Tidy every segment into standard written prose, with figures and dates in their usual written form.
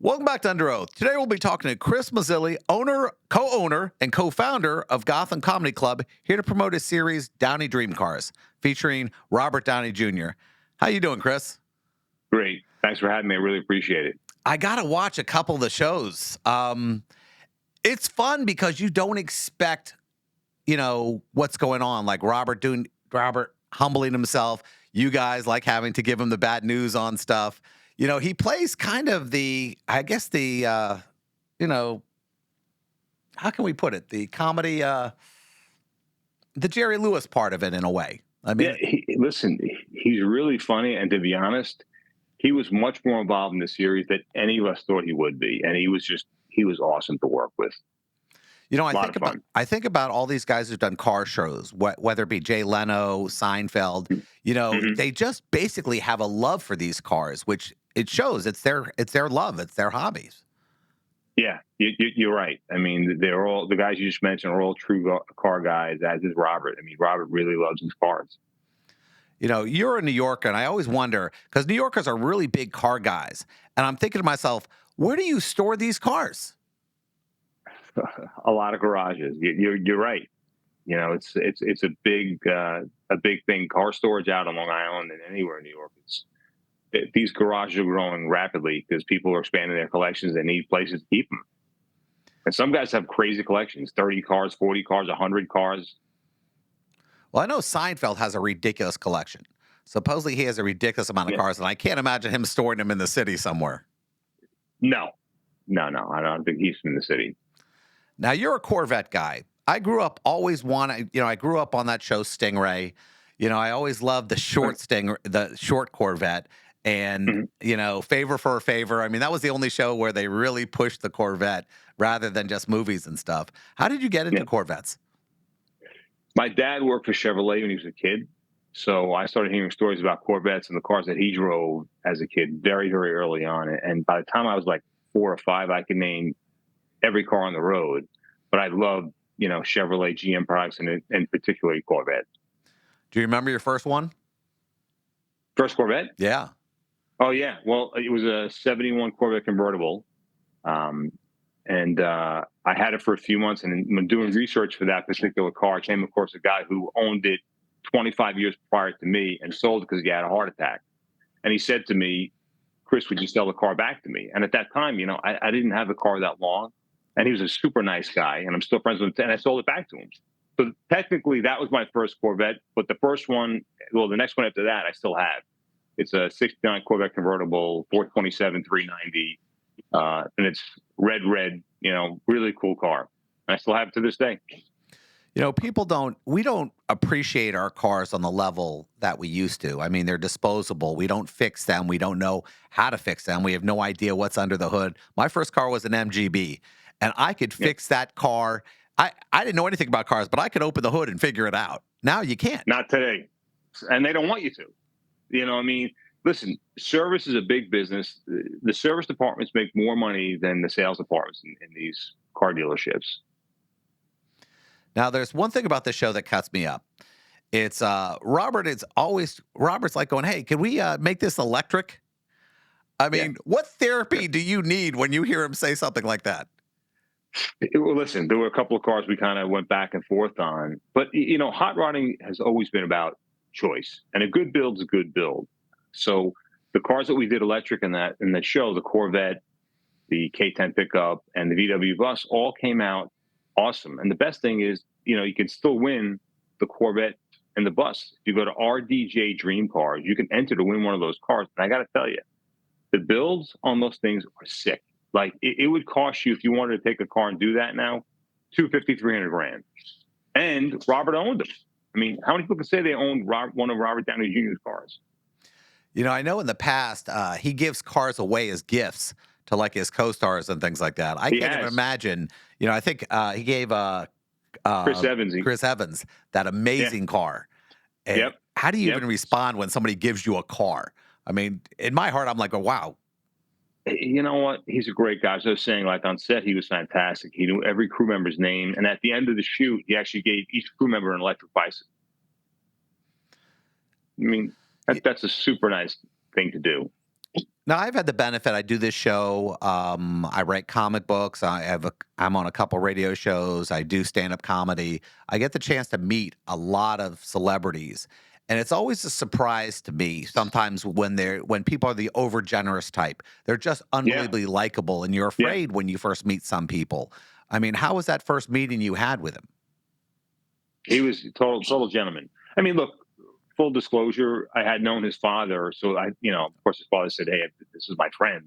Welcome back to Under Oath. Today we'll be talking to Chris Mazzilli, co-owner, and co-founder of Gotham Comedy Club, here to promote his series Downey Dream Cars, featuring Robert Downey Jr. How you doing, Chris? Great. Thanks for having me. I really appreciate it. I got to watch a couple of the shows. It's fun because you don't expect, what's going on. Like Robert humbling himself. You guys like having to give him the bad news on stuff. He plays kind of how can we put it? The comedy, the Jerry Lewis part of it in a way. I mean, listen, he's really funny. And to be honest, he was much more involved in the series than any of us thought he would be. And he was awesome to work with. I think about all these guys who've done car shows, whether it be Jay Leno, Seinfeld, they just basically have a love for these cars, which it shows. It's their love. It's their hobbies. Yeah, you're right. I mean, they're all, the guys you just mentioned are all true car guys, as is Robert. I mean, Robert really loves his cars. You're a New Yorker, and I always wonder, because New Yorkers are really big car guys. And I'm thinking to myself, where do you store these cars? A lot of garages. You're right. It's a big thing. Car storage out on Long Island and anywhere in New York. These garages are growing rapidly because people are expanding their collections. They need places to keep them. And some guys have crazy collections: 30 cars, 40 cars, 100 cars. Well, I know Seinfeld has a ridiculous collection. Supposedly he has a ridiculous amount of cars, and I can't imagine him storing them in the city somewhere. No. I don't think he's in the city. Now, you're a Corvette guy. I grew up always I grew up on that show Stingray. I always loved the short Corvette, and, Favor for a Favor. I mean, that was the only show where they really pushed the Corvette rather than just movies and stuff. How did you get into Corvettes? My dad worked for Chevrolet when he was a kid. So I started hearing stories about Corvettes and the cars that he drove as a kid very, very early on. And by the time I was like 4 or 5, I could name every car on the road. But I loved, Chevrolet, GM products, and particularly Corvette. Do you remember your first one? First Corvette? Yeah. Oh, yeah. Well, it was a 71 Corvette convertible. And I had it for a few months. And when doing research for that particular car, I came across a guy who owned it 25 years prior to me and sold it because he had a heart attack. And he said to me, "Chris, would you sell the car back to me?" And at that time, I didn't have the car that long. And he was a super nice guy. And I'm still friends with him. And I sold it back to him. So technically, that was my first Corvette. But the next one after that, I still have. It's a 69 Corvette convertible, 427, 390. And it's red, really cool car. And I still have it to this day. We don't appreciate our cars on the level that we used to. I mean, they're disposable. We don't fix them. We don't know how to fix them. We have no idea what's under the hood. My first car was an MGB, and I could fix that car. I didn't know anything about cars, but I could open the hood and figure it out. Now you can't. Not today. And they don't want you to. Listen, service is a big business. The service departments make more money than the sales departments in these car dealerships. Now, there's one thing about this show that cuts me up. It's Robert's like going, "Hey, can we make this electric?" I mean, what therapy do you need when you hear him say something like that? Well, listen, there were a couple of cars we kind of went back and forth on. But, hot rodding has always been about choice. And a good build's a good build. So the cars that we did electric in that show, the Corvette, the K10 pickup, and the VW bus all came out awesome. And the best thing is, you can still win the Corvette and the bus. If you go to RDJ Dream Cars, you can enter to win one of those cars. And I got to tell you, the builds on those things are sick. Like it would cost you, if you wanted to take a car and do that now, $250,000, $300,000. And Robert owned them. I mean, how many people can say they owned one of Robert Downey Jr.'s cars? I know in the past he gives cars away as gifts to like his co-stars and things like that. I can't even imagine. I think he gave Chris Evans that amazing car. And how do you even respond when somebody gives you a car? I mean, in my heart, I'm like, "Oh, wow." You know what? He's a great guy. As I was saying, like on set, he was fantastic. He knew every crew member's name. And at the end of the shoot, he actually gave each crew member an electric bicycle. I mean, that's a super nice thing to do. Now I've had the benefit. I do this show. I write comic books. I'm on a couple radio shows. I do stand up comedy. I get the chance to meet a lot of celebrities, and it's always a surprise to me. Sometimes when people are the over generous type, they're just Yeah, unbelievably likable, and you're yeah. afraid when you first meet some people. I mean, how was that first meeting you had with him? He was a total gentleman. I mean, look, full disclosure, I had known his father, so of course, his father said, "Hey, this is my friend."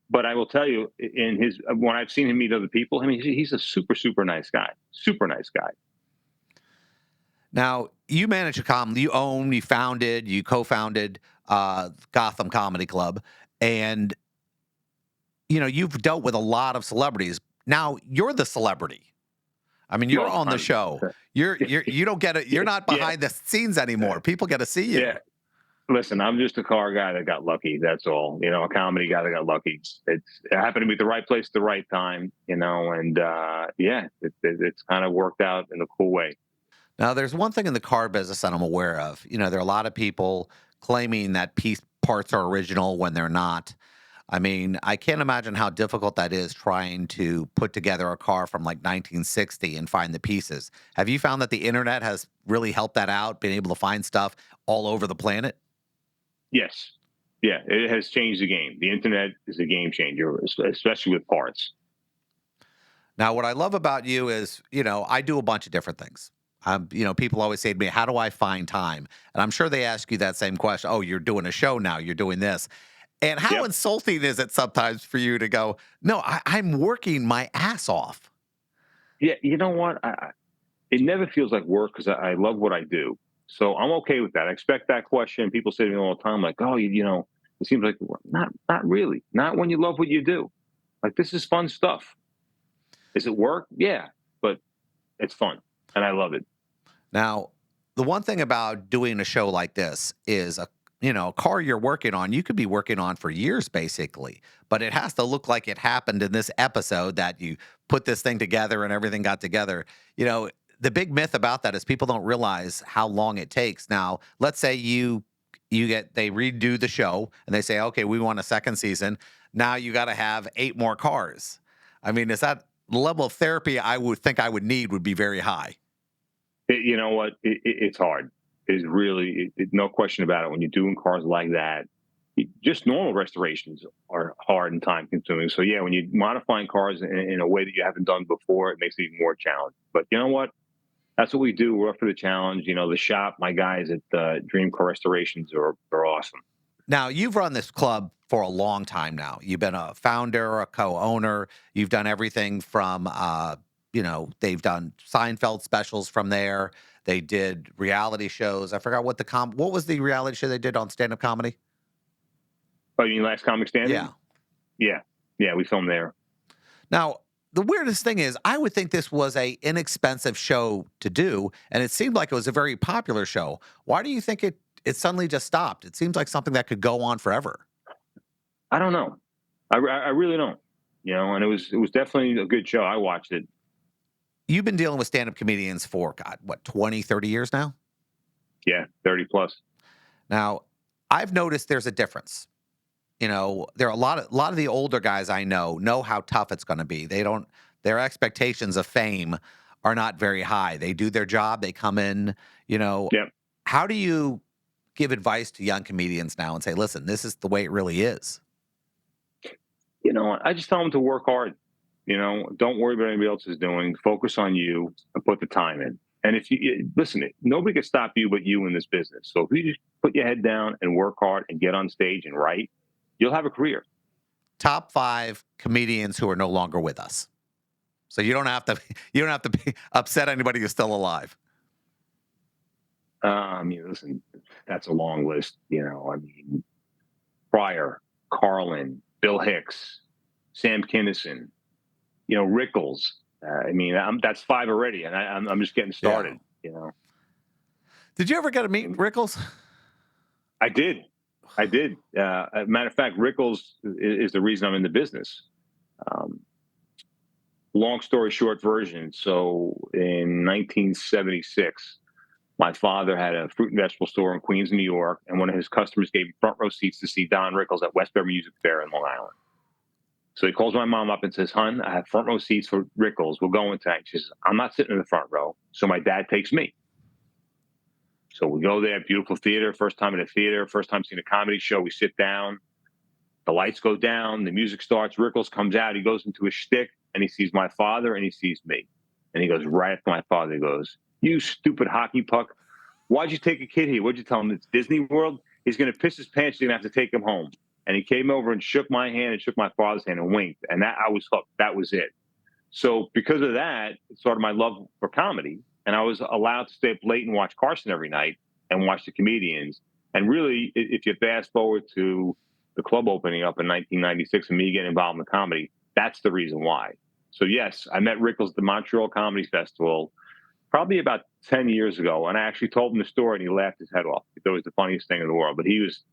But I will tell you, in his when I've seen him meet other people, I mean, he's a super nice guy, super nice guy. Now, you manage a you founded, you co-founded Gotham Comedy Club, and you've dealt with a lot of celebrities. Now you're the celebrity. I mean, you're Well, on the show. You don't get it. You're not yeah, behind the scenes anymore. People get to see yeah. you. Listen, I'm just a car guy that got lucky. That's all. A comedy guy that got lucky. It happened to be at the right place at the right time. And yeah, it's kind of worked out in a cool way. Now, there's one thing in the car business that I'm aware of. There are a lot of people claiming that piece parts are original when they're not. I mean, I can't imagine how difficult that is trying to put together a car from like 1960 and find the pieces. Have you found that the internet has really helped that out, being able to find stuff all over the planet? Yes. Yeah, it has changed the game. The internet is a game changer, especially with parts. Now, what I love about you is, I do a bunch of different things. People always say to me, "How do I find time?" And I'm sure they ask you that same question. Oh, you're doing a show now. You're doing this. And how Yep. insulting is it sometimes for you to go, "No, I'm working my ass off." Yeah, you know what? It never feels like work because I love what I do. So I'm okay with that. I expect that question. People say to me all the time, like, "Oh, it seems like work." Not really. Not when you love what you do. Like this is fun stuff. Is it work? Yeah, but it's fun, and I love it. Now, the one thing about doing a show like this is a car you're working on, you could be working on for years basically, but it has to look like it happened in this episode that you put this thing together and everything got together. You know, the big myth about that is people don't realize how long it takes. Now, let's say they redo the show and they say, "Okay, we want a second season." Now you got to have 8 more cars. I mean, is that the level of therapy I would think I would need would be very high. You know what? It's hard. It's really no question about it. When you're doing cars like that, just normal restorations are hard and time consuming. So yeah, when you're modifying cars in a way that you haven't done before, it makes it even more challenging. But you know what? That's what we do. We're up for the challenge. The shop, my guys at Dream Car Restorations are awesome. Now, you've run this club for a long time now. You've been a founder, a co-owner. You've done everything from, they've done Seinfeld specials from there. They did reality shows. I forgot what was the reality show they did on stand-up comedy? Oh, you mean Last Comic Yeah. Standing? Yeah, yeah, we filmed there. Now, the weirdest thing is, I would think this was a inexpensive show to do, and it seemed like it was a very popular show. Why do you think it suddenly just stopped? It seems like something that could go on forever. I don't know. I really don't. And it was definitely a good show. I watched it. You've been dealing with stand-up comedians for, God, what, 20, 30 years now? Yeah, 30 plus. Now, I've noticed there's a difference. There are a lot of the older guys I know how tough it's going to be. Their expectations of fame are not very high. They do their job, they come in, you know. Yep. How do you give advice to young comedians now and say, "Listen, this is the way it really is"? I just tell them to work hard. Don't worry about anybody else is doing. Focus on you and put the time in. And if listen, nobody can stop you but you in this business. So if you just put your head down and work hard and get on stage and write, you'll have a career. Top 5 comedians who are no longer with us. So you don't have to upset anybody who's still alive. Listen, that's a long list. Pryor, Carlin, Bill Hicks, Sam Kinison, Rickles. That's 5 already, and I'm just getting Yeah. started. Did you ever get to meet Rickles? I did. Matter of fact, Rickles is the reason I'm in the business. Um, Long story short version. So in 1976, My father had a fruit and vegetable store in Queens, New York, and one of his customers gave him front row seats to see Don Rickles at Westbury Music Fair in Long Island. So he calls my mom up and says, "Hun, I have front row seats for Rickles. We'll go in tonight." She says, "I'm not sitting in the front row." So my dad takes me. So we go there, beautiful theater, first time in a theater, first time seeing a comedy show. We sit down, the lights go down, the music starts. Rickles comes out, he goes into his shtick, and he sees my father and he sees me. And he goes right after my father. He goes, "You stupid hockey puck. Why'd you take a kid here? What'd you tell him? It's Disney World? He's going to piss his pants. You're going to have to take him home." And he came over and shook my hand and shook my father's hand and winked. And that I was hooked. That was it. So because of that, it started my love for comedy. And I was allowed to stay up late and watch Carson every night and watch the comedians. And really, if you fast forward to the club opening up in 1996 and me getting involved in the comedy, that's the reason why. So yes, I met Rickles at the Montreal Comedy Festival probably about 10 years ago. And I actually told him the story and he laughed his head off. He thought it was the funniest thing in the world. But he was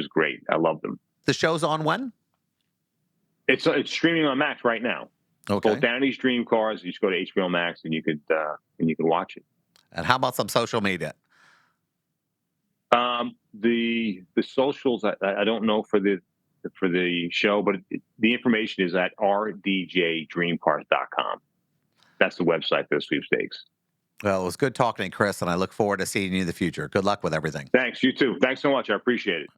great. I loved him. The show's on when? It's streaming on Max right now. Okay. Both Downey's Dream Cars. You just go to HBO Max and you could watch it. And how about some social media? The socials I don't know for the show, but the information is at rdjdreamcars.com. That's the website for the sweepstakes. Well, it was good talking to you, Chris, and I look forward to seeing you in the future. Good luck with everything. Thanks. You too. Thanks so much. I appreciate it.